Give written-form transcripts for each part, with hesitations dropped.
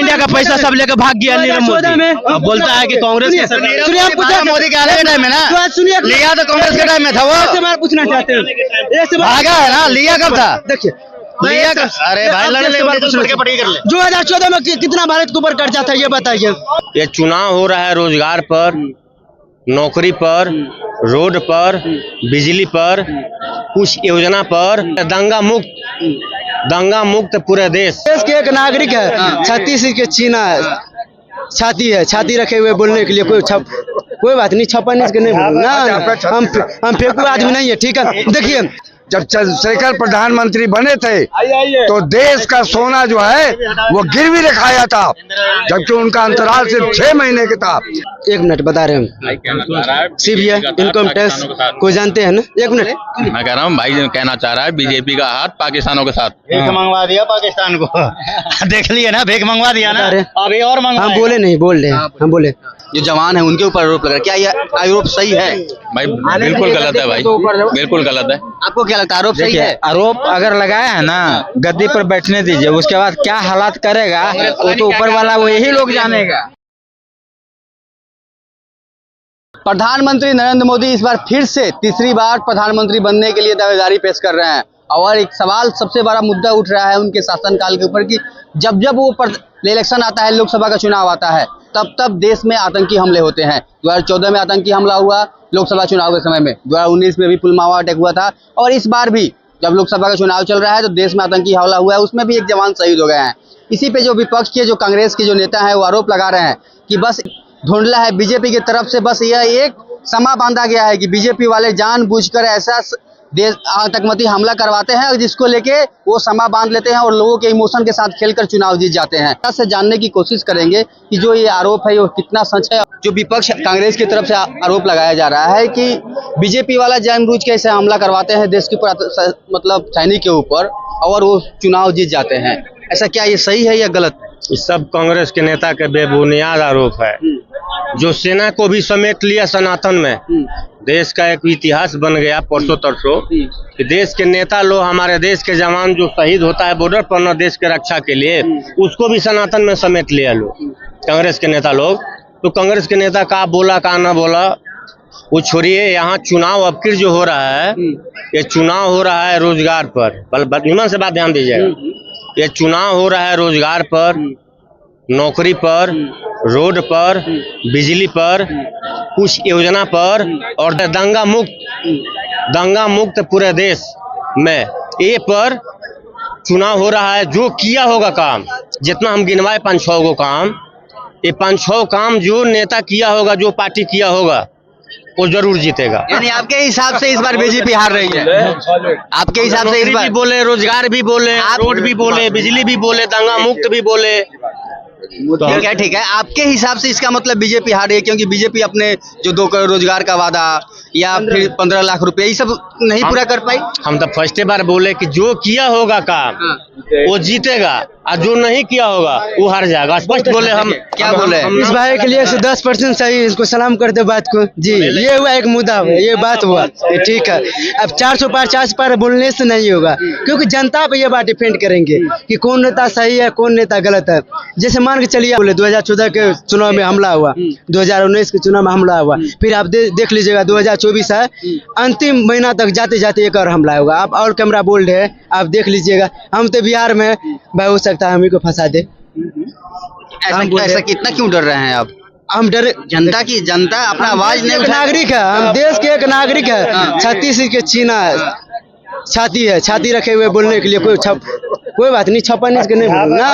India का पैसा सब लेकर भाग गया नीरव मोदी में। अब बोलता है कि कांग्रेस के सरकार मोदी के आने के टाइम में ना लिया तो कांग्रेस के टाइम में था, वो पूछना चाहते हैं भागा है ना, लिया कब था? देखिए लिया कब? अरे भाई लड़ने के 2014 में कितना भारत के ऊपर कर्जा था ये बताइए। ये चुनाव हो रहा है रोजगार पर, नौकरी पर, रोड पर, बिजली पर, कुछ योजना पर। दंगा मुक्त पूरे देश के एक नागरिक है, छत्तीस के चीना छाती है, छाती रखे हुए बोलने के लिए कोई बात नहीं, छप्पन इंच के नहीं बोलना, हम फेंकू आदमी नहीं है, ठीक है। देखिए जब चंद्रशेखर प्रधानमंत्री बने थे तो देश का सोना जो है वो गिरवी रखाया था, जबकि उनका अंतराल सिर्फ 6 महीने का था। एक मिनट बता रहे हैं, सीबीआई इनकम टैक्स को जानते हैं ना? एक मिनट मैं कह रहा हूँ, भाई कहना चाह रहा है बीजेपी का हाथ पाकिस्तानों के साथ। भीख मंगवा दिया पाकिस्तान को देख लिए ना, भीख मंगवा दिया ना, अभी और हम बोले नहीं, बोल रहे हैं हम बोले। जो जवान है उनके ऊपर आरोप लग रहा है, क्या ये आरोप सही है? भाई बिल्कुल गलत है भाई, बिल्कुल गलत है। आपको क्या लगता है आरोप सही है? आरोप अगर लगाया है ना, गद्दी पर बैठने दीजिए, उसके बाद क्या हालात करेगा वो तो ऊपर वाला वो यही लोग जानेगा। प्रधानमंत्री नरेंद्र मोदी इस बार फिर से तीसरी बार प्रधानमंत्री बनने के लिए दावेदारी पेश कर रहे हैं, और एक सवाल सबसे बड़ा मुद्दा उठ रहा है उनके शासनकाल के ऊपर कि जब वो इलेक्शन आता है, लोकसभा का चुनाव आता है, तब देश में आतंकी हमले होते हैं। 2014 में आतंकी हमला हुआ लोकसभा चुनाव के समय में, 2019 में भी पुलवामा अटैक हुआ था, और इस बार भी जब लोकसभा का चुनाव चल रहा है तो देश में आतंकी हमला हुआ है, उसमें भी एक जवान शहीद हो गए हैं। इसी पे जो विपक्ष के जो कांग्रेस के जो नेता हैं वो आरोप लगा रहे हैं कि बस धुंधला है, बीजेपी की तरफ से बस यह एक समा बांधा गया है कि बीजेपी वाले जानबूझकर ऐसा देश आतंकवादी हमला करवाते हैं, जिसको लेके वो समा बांध लेते हैं और लोगों के इमोशन के साथ खेलकर चुनाव जीत जाते हैं। से जानने की कोशिश करेंगे कि जो ये आरोप है वो कितना सच है। जो विपक्ष कांग्रेस की तरफ से आरोप लगाया जा रहा है कि बीजेपी वाला जानबूझ के ऐसे हमला करवाते हैं देश के ऊपर, मतलब सैनिक के ऊपर, और वो चुनाव जीत जाते हैं, ऐसा क्या ये सही है या गलत? ये सब कांग्रेस के नेता के बेबुनियाद आरोप है, जो सेना को भी समेट लिया सनातन में। देश का एक इतिहास बन गया परसों तरसों कि देश के नेता लोग, हमारे देश के जवान जो शहीद होता है बॉर्डर पर न देश के रक्षा के लिए, उसको भी सनातन में समेट लिया लोग, कांग्रेस के नेता लोग। तो कांग्रेस के नेता का बोला का ना बोला वो छोड़िए। यहाँ चुनाव अब फिर जो हो रहा है, ये चुनाव हो रहा है रोजगार पर, निमन से बात ध्यान दीजिएगा। ये चुनाव हो रहा है रोजगार पर, नौकरी पर, रोड पर, बिजली पर, कुछ योजना पर, और दंगा मुक्त पूरे देश में ये पर चुनाव हो रहा है। जो किया होगा काम, जितना हम गिनवाए 5-6 को काम, ये 5-6 काम जो नेता किया होगा, जो पार्टी किया होगा, वो जरूर जीतेगा। यानी आपके हिसाब से इस बार बीजेपी हार रही है? आपके हिसाब से इस बार बोले, रोजगार भी बोले, रोड भी बोले, बिजली भी बोले, दंगा मुक्त भी बोले, ठीक है। आपके हिसाब से इसका मतलब बीजेपी हार रही है क्योंकि बीजेपी अपने जो 2 करोड़ रोजगार का वादा या फिर 15 लाख रुपए ये सब नहीं पूरा कर पाई? हम तो फर्स्ट बार बोले कि जो किया होगा काम वो जीतेगा, और जो नहीं किया होगा वो हार जाएगा, स्पष्ट बोले। हम क्या बोले? इस भाई के लिए 10% चाहिए, इसको सलाम कर दे बात को जी। ये हुआ एक मुद्दा हुआ, ये बात हुआ, ठीक है। अब 450 पर बोलने से नहीं होगा, क्योंकि जनता पे ये बात डिपेंड करेंगे कि कौन नेता सही है, कौन नेता गलत है। जैसे मान के चलिए, बोले 2014 के चुनाव में हमला हुआ, 2019 के चुनाव में हमला हुआ, फिर आप देख लीजिएगा 2024 है, अंतिम महीना तक जाते जाते एक और हमला होगा। आप और कैमरा बोल रहे हैं, आप देख लीजिएगा। हम तो बिहार में भाई हो सकता है हम ही को फंसा दे। ऐसा कितना क्यों डर रहे हैं आप? हम डर, जनता अपना आवाज नहीं उठा। नागरिक है, हम देश के एक नागरिक है, छत्तीस के चीना छाती है, छाती रखे हुए बोलने के लिए कोई बात नहीं, 56 इंच के नहीं बोलना,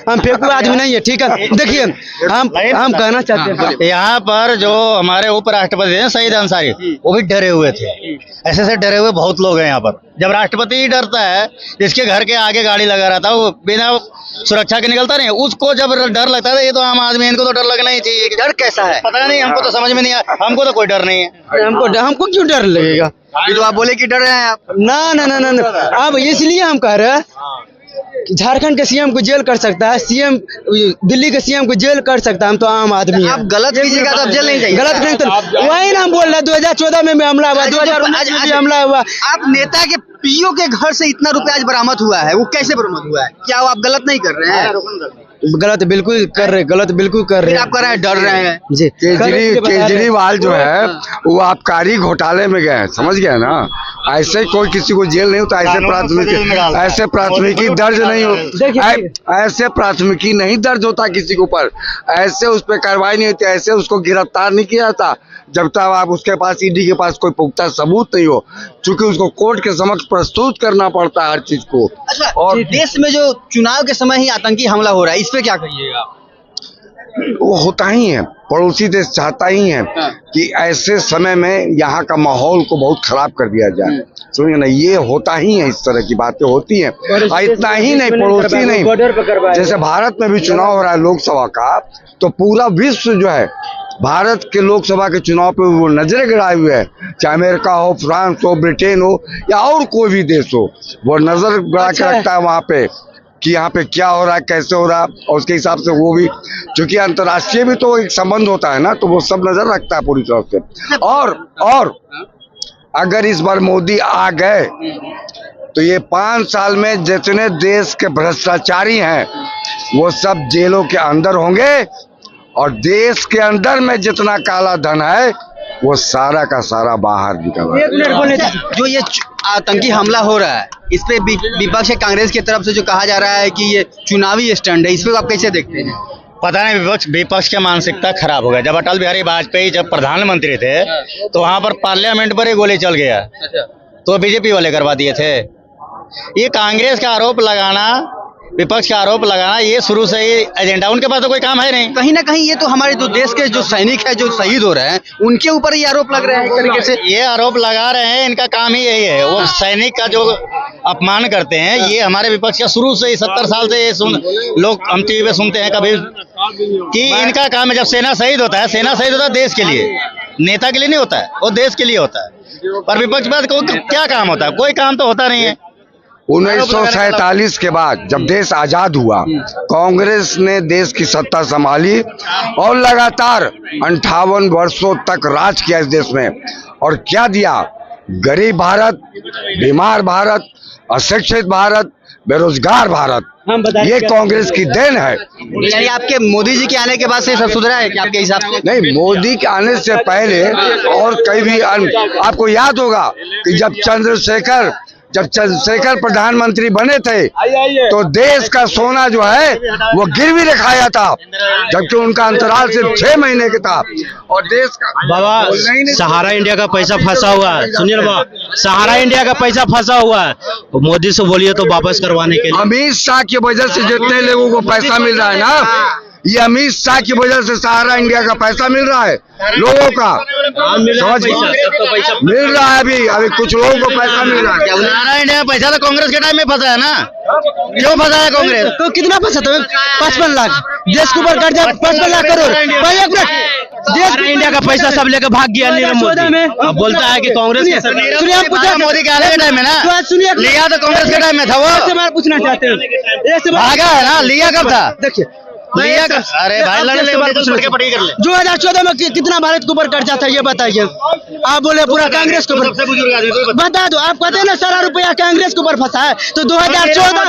हम फेंकू आदमी नहीं है, ठीक है। देखिए हम कहना चाहते हैं, यहाँ पर जो हमारे उपराष्ट्रपति हैं सईद अंसारी, वो भी डरे हुए थे। ऐसे डरे हुए बहुत लोग हैं यहाँ पर। जब राष्ट्रपति ही डरता है, जिसके घर के आगे गाड़ी लगा रहता है, वो बिना सुरक्षा के निकलता नहीं, उसको जब डर लगता है, ये तो आम आदमी, इनको तो डर लगना ही चाहिए। डर कैसा है पता नहीं, हमको तो समझ में नहीं आया। हमको तो कोई डर नहीं है। हमको क्यों डर लगेगा? तो आप बोले कि डर रहे हैं आप? ना, अब इसलिए हम कह रहे हैं, झारखंड के सीएम को जेल कर सकता है, सीएम दिल्ली के सीएम को जेल कर सकता है, हम तो आम आदमी है। आप गलत कीजिएगा तो जेल नहीं जाइए। गलत नहीं तो वही ना हम बोल रहे हैं, 2014 में हमला हुआ, 2019 में हमला हुआ। आप नेता के पीओ के घर से इतना रुपया आज बरामद हुआ है, वो कैसे बरामद हुआ है? क्या आप गलत नहीं कर रहे हैं? गलत बिल्कुल कर रहे, गलत बिल्कुल कर रहे फिर आप कर रहे हैं, डर रहे हैं जी। केजरीवाल जो है वो आबकारी घोटाले में गए हैं, समझ गए ना। ऐसे कोई किसी को जेल नहीं होता, ऐसे प्राथमिकी दर्ज नहीं हो, ऐसे प्राथमिकी नहीं दर्ज होता किसी के ऊपर, ऐसे उस पर कार्रवाई नहीं होती, ऐसे उसको गिरफ्तार नहीं किया जाता जब तक आप उसके पास ईडी के पास कोई पुख्ता सबूत नहीं हो, क्योंकि उसको कोर्ट के समक्ष प्रस्तुत करना पड़ता है हर चीज को। अच्छा, और देश में जो चुनाव के समय ही आतंकी हमला हो रहा है, इस पे क्या कहिएगा? वो होता ही है, पड़ोसी देश चाहता ही है कि ऐसे समय में यहाँ का माहौल को बहुत खराब कर दिया जाए, समझे ना। ये होता ही है, इस तरह की बातें होती हैं। इतना ही नहीं, पड़ोसी नहीं, जैसे भारत में भी चुनाव हो रहा है लोकसभा का, तो पूरा विश्व जो है भारत के लोकसभा के चुनाव पे वो नजरें गड़ाए हुए है, चाहे अमेरिका हो, फ्रांस हो, ब्रिटेन हो या और कोई भी देश हो, वो नजर गड़ा के रखता है वहाँ पे कि यहाँ पे क्या हो रहा है, कैसे हो रहा है, और उसके हिसाब से वो भी, क्योंकि अंतर्राष्ट्रीय भी तो एक संबंध होता है ना, तो वो सब नजर रखता है पूरी तरह से। और अगर इस बार मोदी आ गए तो ये 5 साल में जितने देश के भ्रष्टाचारी हैं वो सब जेलों के अंदर होंगे, और देश के अंदर में जितना काला धन है वो सारा का सारा बाहर निकल। जो ये आतंकी हमला हो रहा है, इस पे विपक्ष कांग्रेस की तरफ से जो कहा जा रहा है कि ये चुनावी स्टंट है, इस पे आप कैसे देखते हैं? पता नहीं, विपक्ष की मानसिकता खराब हो गया। जब अटल बिहारी वाजपेयी जब प्रधानमंत्री थे तो वहां पर पार्लियामेंट पर ही गोली चल गया, तो बीजेपी वाले करवा दिए थे। ये कांग्रेस का आरोप लगाना, विपक्ष का आरोप लगाना, ये शुरू से ही एजेंडा, उनके पास तो कोई काम है नहीं। कहीं ना कहीं ये तो हमारे जो देश के जो सैनिक है जो शहीद हो रहे हैं उनके ऊपर ये आरोप लग रहे हैं, एक तरीके से ये आरोप लगा रहे हैं, इनका काम ही यही है, वो सैनिक का जो अपमान करते हैं। ये हमारे विपक्ष का शुरू से ही 70 साल से ये लोग हम टीवी पे सुनते हैं कभी कि इनका काम है, जब सेना शहीद होता है, सेना शहीद होता है देश के लिए, नेता के लिए नहीं होता है, वो देश के लिए होता है। पर विपक्ष के पास क्या काम होता है? कोई काम तो होता नहीं है। 1947 के बाद जब देश आजाद हुआ, कांग्रेस ने देश की सत्ता संभाली और लगातार 58 वर्षों तक राज किया इस देश में। और क्या दिया? गरीब भारत, बीमार भारत, अशिक्षित भारत, बेरोजगार भारत, ये कांग्रेस की देन है। यानी आपके मोदी जी के आने के बाद से सब सुधरा है क्या आपके हिसाब से? नहीं, मोदी के आने से पहले और कई भी आपको याद होगा कि जब चंद्रशेखर प्रधानमंत्री बने थे तो देश का सोना जो है वो गिरवी रखाया था, जबकि उनका अंतराल सिर्फ 6 महीने का था। और देश का बाबा सहारा इंडिया का पैसा फंसा हुआ है, सुनिए बाबा, सहारा इंडिया का पैसा फंसा हुआ है, मोदी से बोलिए तो वापस करवाने के लिए। अमित शाह की वजह से जितने लोगों को पैसा मिल रहा है ना, ये अमित शाह की वजह से सहारा इंडिया का पैसा मिल रहा है लोगों का, मिल रहा है। अभी कुछ लोगों को पैसा मिल रहा है। सहारा इंडिया का पैसा तो कांग्रेस के टाइम में फंसा है ना, क्यों फंसा है कांग्रेस? तो कितना फंसा था? 55 लाख देश के ऊपर कर्जा, 55 लाख करोड़। देश इंडिया का पैसा सब लेकर भाग गया नीरव मोदी में। अब बोलता है कि कांग्रेस मोदी के आने के टाइम में ना लिया, तो कांग्रेस के टाइम में था वो। पूछना चाहते हैं, भागा है ना, लिया कब था? देखिए लिया कर, अरे भाई लड़ने ले, 2014 में कितना भारत के ऊपर कर्जा था ये बताइए। आप बोले पूरा कांग्रेस के ऊपर, बता दो। आप कहते हैं ना सारा रुपया कांग्रेस के ऊपर फंसा है, तो 2014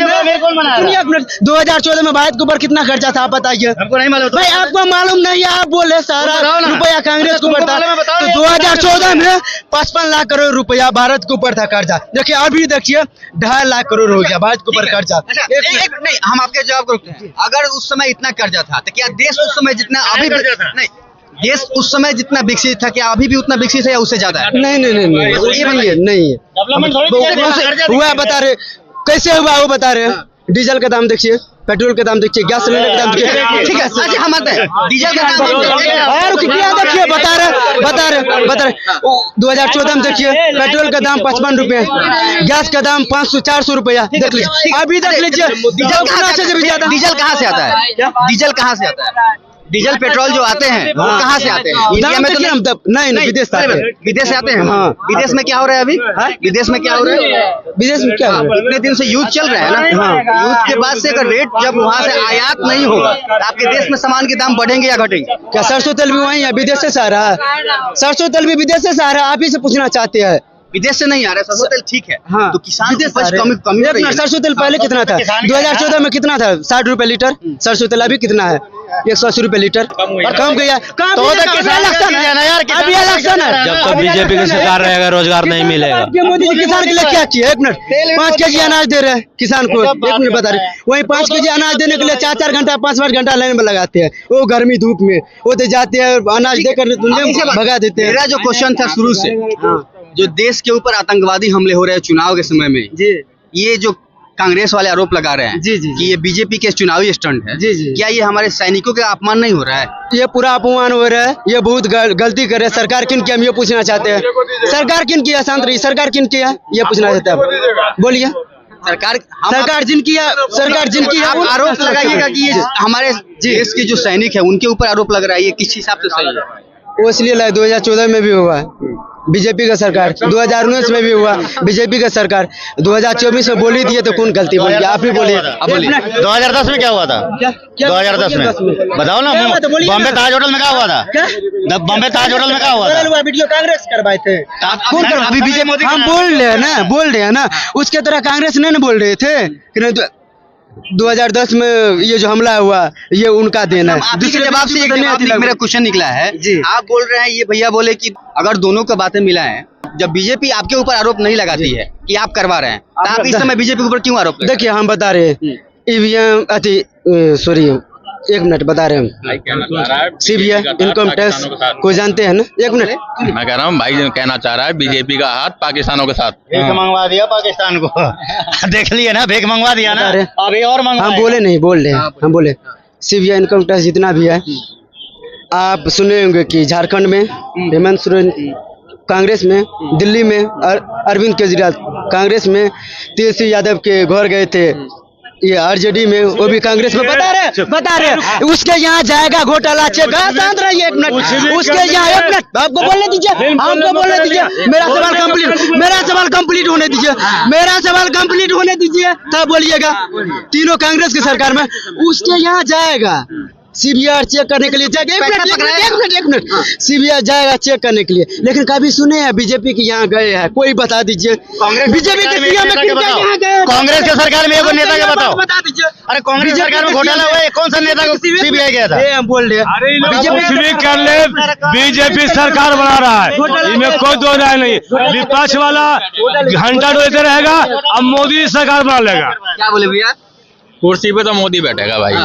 में भारत के ऊपर कितना कर्जा था आप बताइए भाई। आपको मालूम नहीं है, आप बोले सारा रुपया कांग्रेस के ऊपर था, तो 2014 में 55 लाख करोड़ रुपया भारत के ऊपर था कर्जा। देखिए अभी देखिए 2.5 लाख करोड़ हो गया भारत के ऊपर कर्जा। नहीं, हम आपके जवाब को रुकते हैं। अगर उस समय इतना कर्जा था तो क्या देश उस समय जितना अभी नहीं, देश उस समय जितना विकसित था क्या अभी भी उतना विकसित है या उससे ज्यादा है? नहीं, ये नहीं है। हुआ बता रहे, कैसे हुआ वो बता रहे। डीजल का दाम देखिए, पेट्रोल का दाम देखिए, गैस सिलेंडर का दाम देखिए, ठीक है। अच्छा हम आते हैं डीजल का दाम और कितना देखिए, बता रहे 2014 में देखिए पेट्रोल का दाम 55 रुपए, गैस का दाम 500-400 रुपया। देख लीजिए, अभी देख लीजिए डीजल कहाँ से आता है? डीजल कहाँ से आता है? डीजल पेट्रोल जो आते हैं वो कहाँ से आते हैं? इंडिया में तो नहीं, विदेश से आते हैं। हाँ, विदेश में क्या हो रहा है अभी? विदेश में क्या हो रहा है? विदेश में क्या? इतने दिन से युद्ध चल रहा है ना, युद्ध के बाद से अगर रेट जब वहाँ से आयात नहीं होगा तो आपके देश में सामान के दाम बढ़ेंगे या घटेंगे? क्या सरसों तेल भी वही है, विदेश से आ रहा है? सरसों तेल भी विदेश से आ रहा है, आप ही से पूछना चाहते हैं। विदेश से नहीं आ रहा है सरसों तेल, ठीक है। हाँ, तो किसान विदेश उपज आ रहे कमी हैं। कमी हो एक रही है मिनट, ना? सरसों तेल पहले कितना था? 2014 में कितना था? 60 रुपए लीटर सरसों तेल। अभी कितना है? 180 रुपए लीटर। और कम गया। तो किसान इलेक्शन है ना यार, अभी इलेक्शन है। जब तक बीजेपी की सरकार रहेगा रोजगार नहीं मिलेगा। मोदी जी किसान के लिए क्या किया? एक मिनट, 5 केजी अनाज दे रहे हैं किसान को, एक मिनट बता रहे। वही 5 केजी अनाज देने के लिए 4-4 घंटा 5-5 घंटा लाइन में लगाते हैं। वो गर्मी धूप में वो तो जाते हैं अनाज देकर भगा देते हैं। मेरा जो क्वेश्चन था शुरू से, जो देश के ऊपर आतंकवादी हमले हो रहे हैं चुनाव के समय में, जी ये जो कांग्रेस वाले आरोप लगा रहे हैं जी, जी, कि ये बीजेपी के चुनावी स्टंट है, जी, जी। क्या ये हमारे सैनिकों का अपमान नहीं हो रहा है? ये पूरा अपमान हो रहा है। ये बहुत गलती कर रहे हैं। सरकार किन की, हम ये पूछना चाहते हैं। सरकार किन की है? शांत रही। सरकार किन की है ये पूछना चाहते हैं। बोलिए। सरकार जिनकी है, सरकार जिनकी है, आप आरोप लगाइएगा कि ये हमारे देश के जो सैनिक है उनके ऊपर आरोप लग रहा है, ये किस हिसाब से सही है? वो इसलिए 2014 में भी हुआ बीजेपी का सरकार, 2019 में भी हुआ बीजेपी का सरकार, 2024 में बोली दिए तो कौन गलती बोल गया? आप ही बोलिए। 2010 में क्या हुआ था? 2010 में बताओ ना। बॉम्बे ताज होटल में क्या हुआ था? बॉम्बे ताज होटल में क्या हुआ था? वीडियो कांग्रेस करवाए थे। अभी बीजेपी हम बोल रहे हैं ना उसके तरह कांग्रेस नहीं ना बोल रहे थे कि 2010 में ये जो हमला हुआ ये उनका देना है। दूसरे जवाब से एक जवाब मेरा क्वेश्चन निकला है जी। आप बोल रहे हैं, ये भैया बोले कि अगर दोनों का बातें मिला है, जब बीजेपी आपके ऊपर आरोप नहीं लगाती है कि आप करवा रहे हैं, तो आप इस समय बीजेपी के ऊपर क्यों आरोप? देखिए हम बता रहे हैं ईवीएम सॉरी एक मिनट बता रहे हैं। सीबीआई इनकम टैक्स को जानते हैं ना? एक मिनट मैं कह रहा हूँ भाई जो कहना चाह रहा है बीजेपी का हाथ पाकिस्तानों के साथ। भीख मंगवा दिया पाकिस्तान को। देख लिए ना, भीख मंगवा दिया ना, अभी और हम बोले नहीं बोल रहे हैं। हम बोले सीबीआई इनकम टैक्स जितना भी है, आप सुने होंगे कि झारखंड में हेमंत सोरेन कांग्रेस में, दिल्ली में अरविंद केजरीवाल कांग्रेस में, तेजस्वी यादव के घर गए थे ये आरजेडी में, वो भी कांग्रेस में। बता रहे उसके यहाँ जाएगा घोटाला चेक। शांत रहिए एक मिनट, उसके यहाँ एक मिनट आपको बोलने दीजिए, हमको बोलने दीजिए। मेरा सवाल कंप्लीट होने दीजिए तब बोलिएगा। तीनों कांग्रेस की सरकार में उसके यहाँ जाएगा सीबीआई चेक करने के लिए। एक मिनट सीबीआई जाएगा चेक करने के लिए, लेकिन कभी सुने हैं बीजेपी के यहाँ गए हैं? कोई बता दीजिए। बीजेपी के सीएम कांग्रेस के सरकार में एगो नेता के बताओ। बता दीजिए। अरे कांग्रेस सरकार में घोटाला हुआ है, कौन सा नेता को सीबीआई गया था? हम बोल रहे हैं बीजेपी कर ले, बीजेपी सरकार बना रहा है, इनमें कोई दो राय नहीं। विपक्ष वाला घंटा डोलते रहेगा, अब मोदी सरकार बना लेगा। क्या बोले भैया? कुर्सी पे तो मोदी बैठेगा भाई,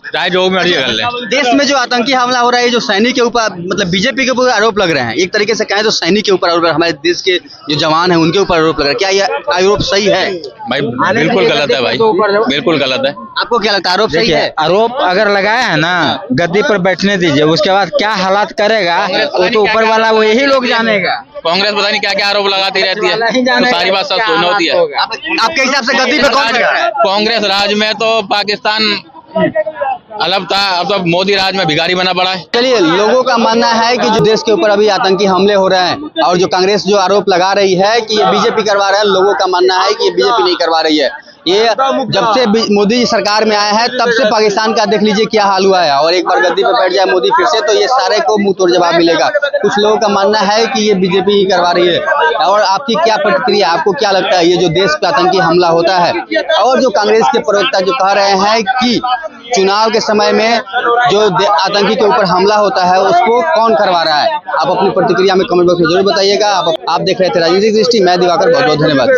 चाहे जो मर्जी कर ले। देश में जो आतंकी हमला हो रहा है, जो सैनिक के ऊपर मतलब बीजेपी के ऊपर आरोप लग रहे हैं, एक तरीके से कहें तो सैनिक के ऊपर आरोप, हमारे देश के जो जवान हैं उनके ऊपर आरोप लग रहा है, क्या ये आरोप सही है? भाई बिल्कुल गलत है भाई, बिल्कुल गलत है। आपको क्या लगता है आरोप सही है? आरोप अगर लगाया है ना, गद्दी पर बैठने दीजिए, उसके बाद क्या हालात करेगा वो तो ऊपर वाला वो यही लोग जानेगा। कांग्रेस पता नहीं क्या क्या आरोप लगाती रहती है, तो सारी बात सब सुननी होती है। आपके हिसाब से गद्दी पे कौन बैठा है? कांग्रेस राज में तो पाकिस्तान अलग था, अब तो मोदी राज में भिखारी बना पड़ा है। चलिए, लोगों का मानना है कि जो देश के ऊपर अभी आतंकी हमले हो रहे हैं और जो कांग्रेस जो आरोप लगा रही है कि ये बीजेपी करवा रहा है, लोगों का मानना है कि ये बीजेपी नहीं करवा रही है। ये जब से मोदी सरकार में आया है तब से पाकिस्तान का देख लीजिए क्या हाल हुआ है। और एक बार गद्दी पे बैठ जाए मोदी फिर से, तो ये सारे को मुंह तोड़ जवाब मिलेगा। कुछ लोगों का मानना है कि ये बीजेपी ही करवा रही है। और आपकी क्या प्रतिक्रिया, आपको क्या लगता है ये जो देश पे आतंकी हमला होता है, और जो कांग्रेस के प्रवक्ता जो कह रहे हैं कि चुनाव के समय में जो आतंकी के ऊपर हमला होता है उसको कौन करवा रहा है? आप अपनी प्रतिक्रिया में कमेंट बॉक्स में जरूर बताइएगा। आप देख रहे थे राजनीतिक दृष्टि, मैं दिवाकर, बहुत बहुत धन्यवाद।